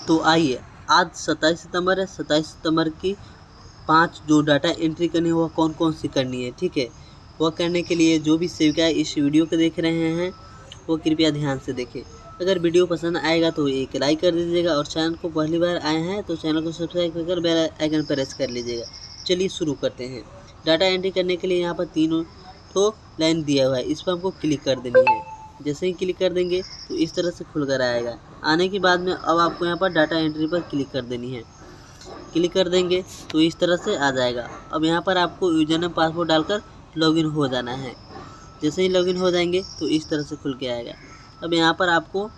तो आइए आज 27 सितंबर है, 27 सितंबर की 5 जो डाटा एंट्री करनी है वह कौन कौन सी करनी है, ठीक है। वह करने के लिए जो भी सेविका इस वीडियो को देख रहे हैं वो कृपया ध्यान से देखें। अगर वीडियो पसंद आएगा तो एक लाइक कर दीजिएगा और चैनल को पहली बार आए हैं तो चैनल को सब्सक्राइब कर बेल आइकन प्रेस कर लीजिएगा। चलिए शुरू करते हैं। डाटा एंट्री करने के लिए यहाँ पर 3 लाइन दिया हुआ है, इस पर हमको क्लिक कर देनी है। जैसे ही क्लिक कर देंगे तो इस तरह से खुल कर आएगा। आने के बाद में अब आपको यहाँ पर डाटा एंट्री पर क्लिक कर देनी है। क्लिक कर देंगे तो इस तरह से आ जाएगा। अब यहाँ पर आपको यूजर नेम पासवर्ड डालकर लॉगिन हो जाना है। जैसे ही लॉगिन हो जाएंगे तो इस तरह से खुल के आएगा। अब यहाँ पर आपको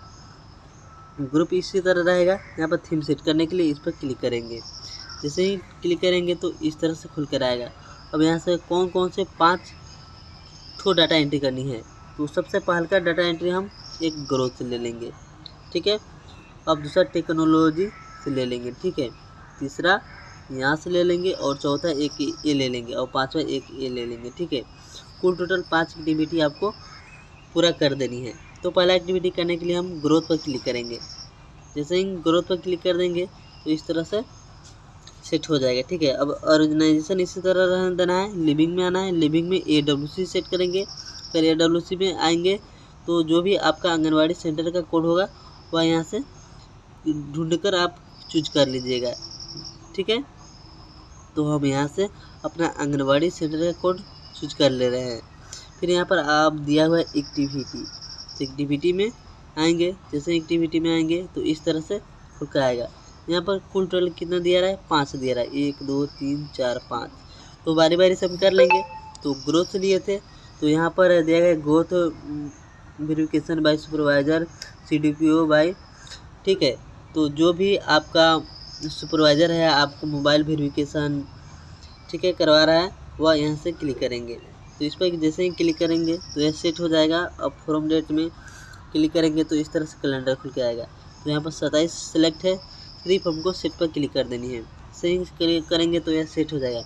ग्रुप इसी तरह रहेगा। यहाँ पर थीम सेट करने के लिए इस पर क्लिक करेंगे। जैसे ही क्लिक करेंगे तो इस तरह से खुल कर आएगा। अब यहाँ से कौन कौन से 5 डाटा एंट्री करनी है, तो सबसे पहले का डाटा एंट्री हम एक ग्रोथ से ले लेंगे, ठीक है। अब दूसरा टेक्नोलॉजी से ले लेंगे, ठीक है। तीसरा यहाँ से ले लेंगे और चौथा एक ये ले लेंगे और पांचवा एक ये ले लेंगे, ठीक है। कुल टोटल 5 एक्टिविटी आपको पूरा कर देनी है। तो पहला एक्टिविटी करने के लिए हम ग्रोथ पर क्लिक करेंगे। जैसे ही ग्रोथ पर क्लिक कर देंगे तो इस तरह से सेट हो जाएगा, ठीक है। अब ऑर्गेनाइजेशन इसी तरह रहने देना है। लिविंग में आना है, लिविंग में AWC सेट करेंगे। फिर AWC में आएंगे तो जो भी आपका आंगनवाड़ी सेंटर का कोड होगा वह यहाँ से ढूंढकर आप चूज कर लीजिएगा, ठीक है। तो हम यहाँ से अपना आंगनवाड़ी सेंटर का कोड चूज कर ले रहे हैं। फिर यहाँ पर आप दिया हुआ है एक्टिविटी, तो एक्टिविटी में आएंगे। जैसे एक्टिविटी में आएंगे तो इस तरह से खुल कर आएगा। यहाँ पर कुल टोटल कितना दिया रहा है, 5 दिया रहा है, 1 2 3 4 5। तो बारी बारी से हम कर लेंगे। तो ग्रोथ लिए थे तो यहाँ पर दिया गया growth verification by supervisor CDPO by, ठीक है। तो जो भी आपका सुपरवाइज़र है आपको मोबाइल वेरिफिकेशन, ठीक है, करवा रहा है वह यहाँ से क्लिक करेंगे। तो इस पर जैसे ही क्लिक करेंगे तो यह सेट हो जाएगा। अब फ्रॉम डेट में क्लिक करेंगे तो इस तरह से कैलेंडर खुल के आएगा। तो यहाँ पर 27 सेलेक्ट है, सिर्फ हमको सेट पर क्लिक कर देनी है। सही करेंगे तो यह सेट हो जाएगा।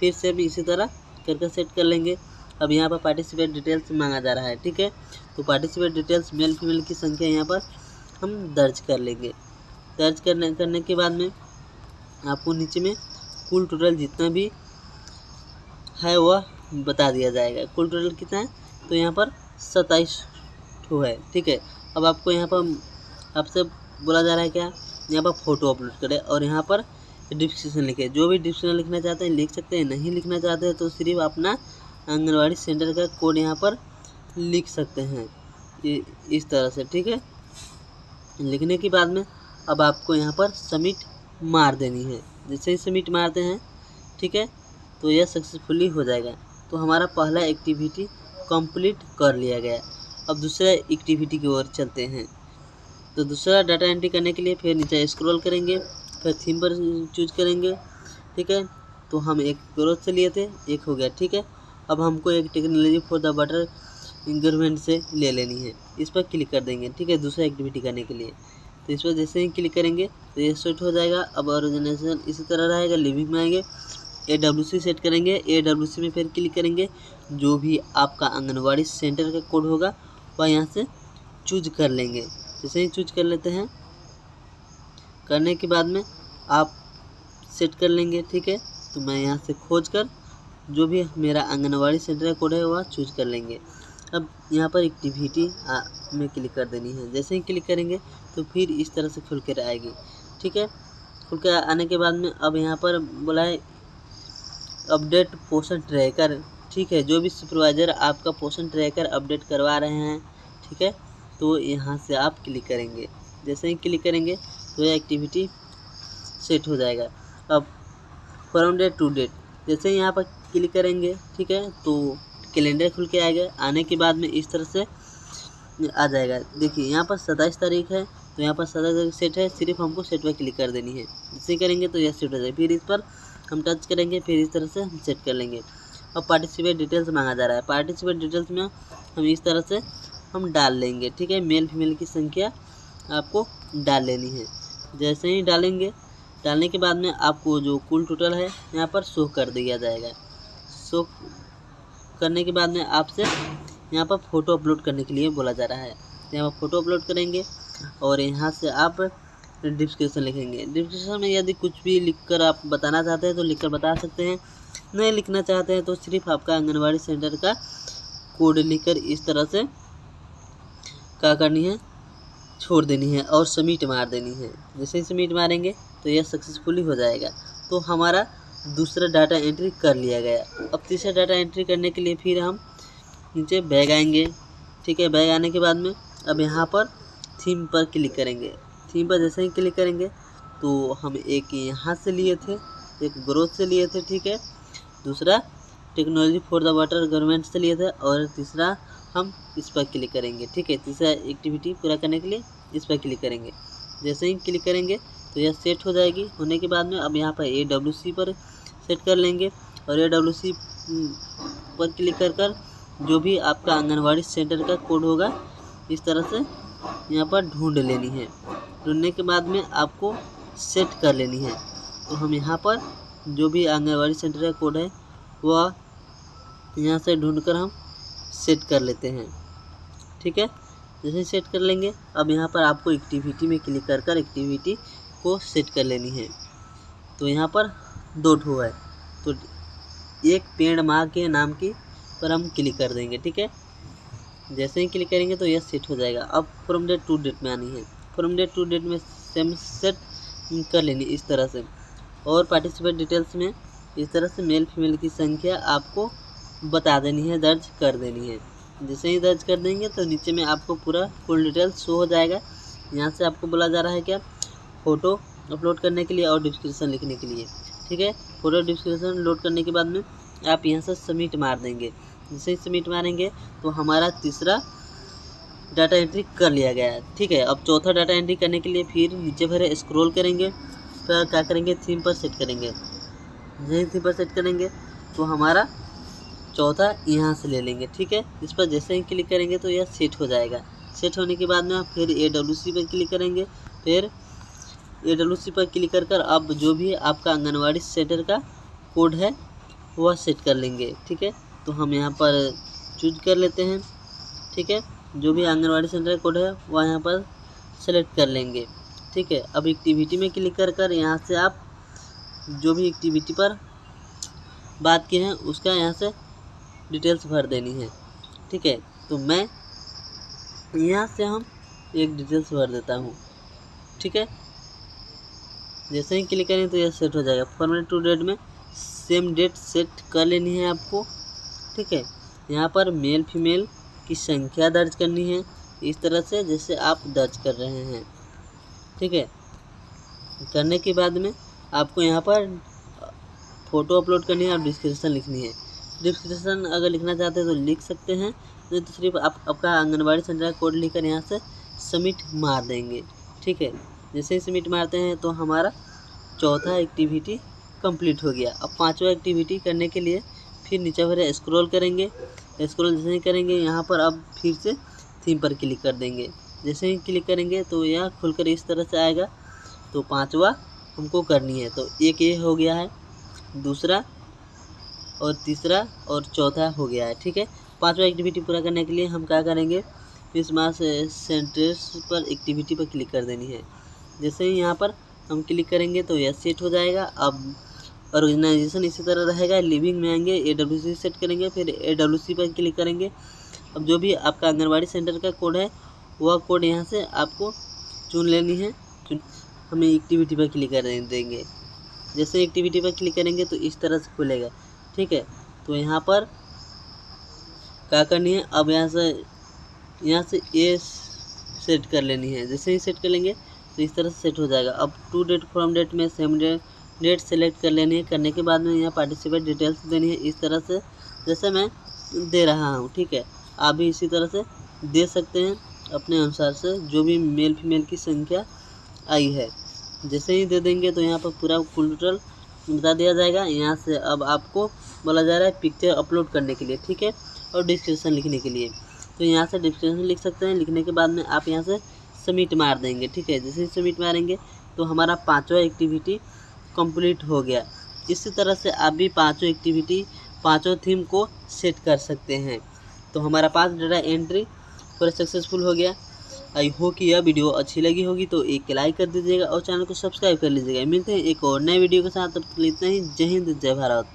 फिर से भी इसी तरह करके सेट कर लेंगे। अब यहाँ पर पार्टिसिपेट डिटेल्स मांगा जा रहा है, ठीक है। तो पार्टिसिपेट डिटेल्स मेल फीमेल की संख्या यहाँ पर हम दर्ज कर लेंगे। दर्ज करने के बाद में आपको नीचे में कुल टोटल जितना भी है वह बता दिया जाएगा। कुल टोटल कितना है, तो यहाँ पर 27 है, ठीक है। अब आपको यहाँ पर आपसे बोला जा रहा है क्या, यहाँ पर फ़ोटो अपलोड करें और यहाँ पर डिस्क्रिप्शन लिखें। जो भी डिस्क्रिप्शन लिखना चाहते हैं लिख सकते हैं, नहीं लिखना चाहते हैं तो सिर्फ अपना आंगनवाड़ी सेंटर का कोड यहाँ पर लिख सकते हैं इस तरह से, ठीक है। लिखने के बाद में अब आपको यहाँ पर सबमिट मार देनी है। जैसे ही सबमिट मारते हैं, ठीक है, तो यह सक्सेसफुली हो जाएगा। तो हमारा पहला एक्टिविटी कंप्लीट कर लिया गया। अब दूसरा एक्टिविटी की ओर चलते हैं। तो दूसरा डाटा एंट्री करने के लिए फिर नीचे स्क्रॉल करेंगे, फिर थीम पर चूज करेंगे, ठीक है। तो हम एक ग्रोथ से लिए थे, एक हो गया, ठीक है। अब हमको एक technology for the better government से ले लेनी है, इस पर क्लिक कर देंगे, ठीक है, दूसरा एक्टिविटी करने के लिए। तो इस पर जैसे ही क्लिक करेंगे तो ये सेट हो जाएगा। अब ऑर्गेनाइजेशन इसी तरह रहेगा। लिविंग में आएंगे, AWC सेट करेंगे। AWC में फिर क्लिक करेंगे। जो भी आपका आंगनवाड़ी सेंटर का कोड होगा वह यहाँ से चूज कर लेंगे। जैसे ही चूज कर लेते हैं, करने के बाद में आप सेट कर लेंगे, ठीक है। तो मैं यहाँ से खोज कर जो भी मेरा आंगनवाड़ी सेंटर का कोड है वह चूज कर लेंगे। अब यहाँ पर एक्टिविटी में क्लिक कर देनी है। जैसे ही क्लिक करेंगे तो फिर इस तरह से खुल कर आएगी, ठीक है। खुल कर आने के बाद में अब यहाँ पर बोला है अपडेट पोषण ट्रैकर, ठीक है। जो भी सुपरवाइज़र आपका पोषण ट्रैकर अपडेट करवा रहे हैं, ठीक है, तो यहाँ से आप क्लिक करेंगे। जैसे ही क्लिक करेंगे तो यह एक्टिविटी सेट हो जाएगा। अब फ्रॉम डेट टू डेट, जैसे ही यहाँ पर क्लिक करेंगे, ठीक है, तो कैलेंडर खुल के आएगा। आने के बाद में इस तरह से आ जाएगा। देखिए यहाँ पर 27 तारीख है, तो यहाँ पर 27 तारीख सेट है, सिर्फ हमको सेट पर क्लिक कर देनी है। जैसे करेंगे तो यह सेट हो जाएगा। फिर इस पर हम टच करेंगे, फिर इस तरह से हम सेट कर लेंगे। अब पार्टिसिपेट डिटेल्स मांगा जा रहा है। पार्टिसिपेट डिटेल्स में हम इस तरह से हम डाल लेंगे, ठीक है। मेल फीमेल की संख्या आपको डाल लेनी है। जैसे ही डालेंगे, डालने के बाद में आपको जो कुल टोटल है यहाँ पर शो कर दिया जाएगा। शो करने के बाद में आपसे यहाँ पर फ़ोटो अपलोड करने के लिए बोला जा रहा है। यहाँ पर फ़ोटो अपलोड करेंगे और यहाँ से आप डिस्क्रिप्शन लिखेंगे। डिस्क्रिप्शन में यदि कुछ भी लिखकर आप बताना चाहते हैं तो लिखकर बता सकते हैं, नहीं लिखना चाहते हैं तो सिर्फ आपका आंगनवाड़ी सेंटर का कोड लिखकर इस तरह से क्या करनी है, छोड़ देनी है और सबमिट मार देनी है। जैसे ही सबमिट मारेंगे तो यह सक्सेसफुली हो जाएगा। तो हमारा दूसरा डाटा एंट्री कर लिया गया। अब तीसरा डाटा एंट्री करने के लिए फिर हम नीचे बैग आएंगे। ठीक है, बैग आने के बाद में अब यहाँ पर थीम पर क्लिक करेंगे। थीम पर जैसे ही क्लिक करेंगे तो हम एक यहाँ से लिए थे, एक ग्रोथ से लिए थे, ठीक है, दूसरा technology for the water government से लिए थे और तीसरा हम इस पर क्लिक करेंगे। ठीक है, तीसरा एक्टिविटी पूरा करने के लिए इस पर क्लिक करेंगे। जैसे ही क्लिक करेंगे तो यह सेट हो जाएगी। होने के बाद में अब यहाँ पर AWC पर सेट कर लेंगे और AWC पर क्लिक कर जो भी आपका आंगनवाड़ी सेंटर का कोड होगा इस तरह से यहाँ पर ढूंढ लेनी है। ढूंढने के बाद में आपको सेट कर लेनी है। तो हम यहाँ पर जो भी आंगनवाड़ी सेंटर का कोड है वह यहाँ से ढूंढकर हम सेट कर लेते हैं। ठीक है, जैसे सेट कर लेंगे अब यहाँ पर आपको एक्टिविटी में क्लिक कर एक्टिविटी को सेट कर लेनी है। तो यहाँ पर 2 ठो है, तो एक पेड़ माँ के नाम की पर हम क्लिक कर देंगे। ठीक है, जैसे ही क्लिक करेंगे तो यह सेट हो जाएगा। अब फ्रॉम डेट टू डेट में आनी है। फ्रॉम डेट टू डेट में सेम सेट कर लेनी इस तरह से। और पार्टिसिपेट डिटेल्स में इस तरह से मेल फीमेल की संख्या आपको बता देनी है, दर्ज कर देनी है। जैसे ही दर्ज कर देंगे तो नीचे में आपको पूरा फुल डिटेल शो हो जाएगा। यहाँ से आपको बोला जा रहा है क्या, फ़ोटो अपलोड करने के लिए और डिस्क्रिप्शन लिखने के लिए। ठीक है, फ़ोटो डिस्क्रिप्शन लोड करने के बाद में आप यहाँ से सबमिट मार देंगे। जैसे ही सबमिट मारेंगे तो हमारा तीसरा डाटा एंट्री कर लिया गया है। ठीक है, अब चौथा डाटा एंट्री करने के लिए फिर नीचे भरे स्क्रॉल करेंगे, फिर क्या करेंगे, थीम पर सेट करेंगे। जैसे थीम पर सेट करेंगे तो हमारा चौथा यहाँ से ले लेंगे। ठीक है, इस पर जैसे ही क्लिक करेंगे तो यह सेट हो जाएगा। सेट होने के बाद में आप फिर AWC पर क्लिक करेंगे। फिर AWC पर क्लिक कर अब जो भी आपका आंगनवाड़ी सेंटर का कोड है वह सेट कर लेंगे। ठीक है, तो हम यहाँ पर चूज कर लेते हैं। ठीक है, जो भी आंगनवाड़ी सेंटर का कोड है वह यहाँ पर सेलेक्ट कर लेंगे। ठीक है, अब एक्टिविटी में क्लिक कर यहाँ से आप जो भी एक्टिविटी पर बात की है उसका यहाँ से डिटेल्स भर देनी है। ठीक है, तो मैं यहाँ से हम एक डिटेल्स भर देता हूँ। ठीक है, जैसे ही क्लिक करें तो यह सेट हो जाएगा। फॉर्मेट टू डेट में सेम डेट सेट कर लेनी है आपको। ठीक है, यहाँ पर मेल फीमेल की संख्या दर्ज करनी है इस तरह से जैसे आप दर्ज कर रहे हैं। ठीक है, करने के बाद में आपको यहाँ पर फ़ोटो अपलोड करनी है और डिस्क्रिप्शन लिखनी है। डिस्क्रिप्शन अगर लिखना चाहते हैं तो लिख सकते हैं, नहीं तो सिर्फ आप आपका आंगनवाड़ी सेंटर का कोड लिखकर यहाँ से सबमिट मार देंगे। ठीक है, जैसे ही सबमिट मारते हैं तो हमारा चौथा एक्टिविटी कंप्लीट हो गया। अब पांचवा एक्टिविटी करने के लिए फिर नीचे भरे स्क्रॉल करेंगे। स्क्रॉल जैसे ही करेंगे यहाँ पर अब फिर से थीम पर क्लिक कर देंगे। जैसे ही क्लिक करेंगे तो यह खुलकर इस तरह से आएगा। तो पांचवा हमको करनी है, तो एक ये हो गया है, दूसरा और तीसरा और चौथा हो गया है। ठीक है, पांचवा एक्टिविटी पूरा करने के लिए हम क्या करेंगे, इस मास सेंटर्स पर एक्टिविटी पर क्लिक कर देनी है। जैसे ही यहाँ पर हम क्लिक करेंगे तो यह सेट हो जाएगा। अब ऑर्गेनाइजेशन इसी तरह रहेगा। लिविंग में आएंगे, AWC सेट करेंगे, फिर AWC पर क्लिक करेंगे। अब जो भी आपका आंगनवाड़ी सेंटर का कोड है वह कोड यहाँ से आपको चुन लेनी है। हमें एक्टिविटी पर क्लिक कर देंगे। जैसे एक्टिविटी पर क्लिक करेंगे तो इस तरह से खुलेगा। ठीक है, तो यहाँ पर क्या करनी है, अब यहाँ से ये सेट कर लेनी है। जैसे ही सेट कर लेंगे तो इस तरह से सेट हो जाएगा। अब टू डेट फ्रॉम डेट में सेम डेट सेलेक्ट कर लेनी है। करने के बाद में यहाँ पार्टिसिपेट डिटेल्स देनी है इस तरह से जैसे मैं दे रहा हूँ। ठीक है, आप भी इसी तरह से दे सकते हैं अपने अनुसार से, जो भी मेल फीमेल की संख्या आई है। जैसे ही दे देंगे तो यहाँ पर पूरा फुल टोटल बता दिया जाएगा। यहाँ से अब आपको बोला जा रहा है पिक्चर अपलोड करने के लिए। ठीक है, और डिस्क्रिप्शन लिखने के लिए, तो यहाँ से डिस्क्रिप्शन लिख सकते हैं। लिखने के बाद में आप यहाँ से सबमिट मार देंगे। ठीक है, जैसे ही सबमिट मारेंगे तो हमारा पांचवा एक्टिविटी कंप्लीट हो गया। इसी तरह से आप भी पांचों थीम को सेट कर सकते हैं। तो हमारा 5 डाटा एंट्री पूरा सक्सेसफुल हो गया। आई होप कि यह वीडियो अच्छी लगी होगी तो एक लाइक कर दीजिएगा और चैनल को सब्सक्राइब कर लीजिएगा। मिलते हैं एक और नए वीडियो के साथ, तब तक के लिए इतना ही। जय हिंद, जय भारत।